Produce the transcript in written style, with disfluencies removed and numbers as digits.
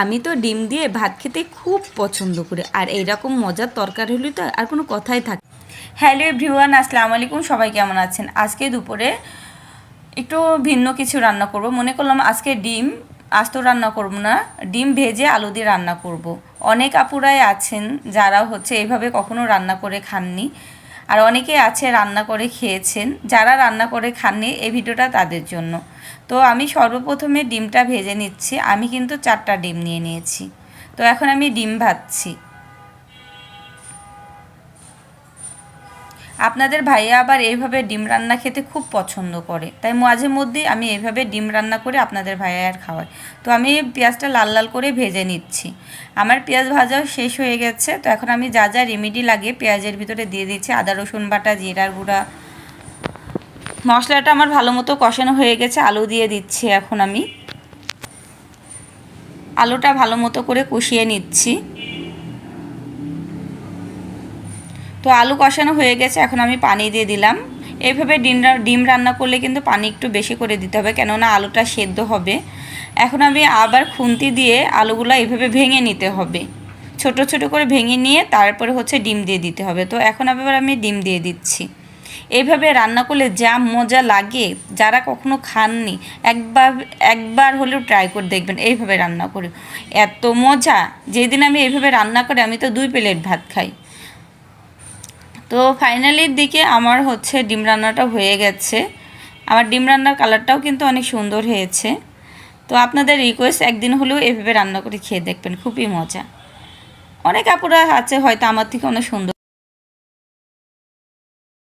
আমি তো ডিম দিয়ে ভাত খেতে খুব পছন্দ করি, আর এইরকম মজার তরকারি হলে তো আর কোনো কথাই থাকে। হ্যালো এভরিওয়ান, আসসালামু আলাইকুম। সবাই কেমন আছেন? আজকে দুপুরে একটু ভিন্ন কিছু রান্না করব। মনে করলাম আজকে ডিম আস্ত রান্না করব না, ডিম ভেজে আলু দিয়ে রান্না করব। অনেক আপুরাই আছেন যারা এইভাবে কখনো রান্না করে খাননি, আর অনেকে আছে রান্না করে খেয়েছেন। যারা রান্না করে খাননি, এই ভিডিওটা তাদের জন্য। তো আমি সর্বপ্রথমে ডিমটা ভেজে নিচ্ছি। আমি কিন্তু 4টা ডিম নিয়ে নিয়েছি। তো এখন আমি ডিম ভাজছি। আপনাদের ভাইয়া আবার এইভাবে ডিম রান্না খেতে খুব পছন্দ করে, তাই মাঝে মধ্যেই আমি এইভাবে ডিম রান্না করে আপনাদের ভাইয়ার খাওয়াই। তো আমি পেঁয়াজটা লাল লাল করে ভেজে নিচ্ছি। আমার পেঁয়াজ ভাজাও শেষ হয়ে গেছে। তো এখন আমি যা যা রেমেডি লাগে পেঁয়াজের ভিতরে দিয়ে দিচ্ছি। আদা রসুন বাটা, জিরার গুঁড়া, মশলাটা আমার ভালো মতো কষানো হয়ে গেছে। আলু দিয়ে দিচ্ছি। এখন আমি আলুটা ভালো মতো করে কষিয়ে নিচ্ছি। তো আলু কষানো হয়ে গেছে, এখন আমি পানি দিয়ে দিলাম। এইভাবে ডিম রান্না করলে কিন্তু পানি একটু বেশি করে দিতে হবে, কেননা আলুটা সেদ্ধ হবে। এখন আমি আবার খুন্তি দিয়ে আলুগুলো এইভাবে ভেঙে নিতে হবে। ছোট ছোট করে ভেঙে নিয়ে তারপরে ডিম দিয়ে দিতে হবে। তো এখন আবার আমি ডিম দিয়ে দিচ্ছি। এইভাবে রান্না করলে যা মজা লাগে, যারা কখনো খাননি একবার একবার হলেও ট্রাই করে দেখবেন। এইভাবে রান্না করে এত মজা, যেদিন আমি এইভাবে রান্না করে আমি তো 2 প্লেট ভাত খাই। তো ফাইনালির দিকে আমার ডিম রান্নাটা হয়ে গেছে। আমার ডিম রান্নার কালারটাও কিন্তু অনেক সুন্দর হয়েছে। তো আপনাদের রিকোয়েস্ট, একদিন হলেও এভাবে রান্না করে খেয়ে দেখবেন, খুবই মজা। অনেক আপুরা আছে হয়তো আমার থেকে অনেক সুন্দর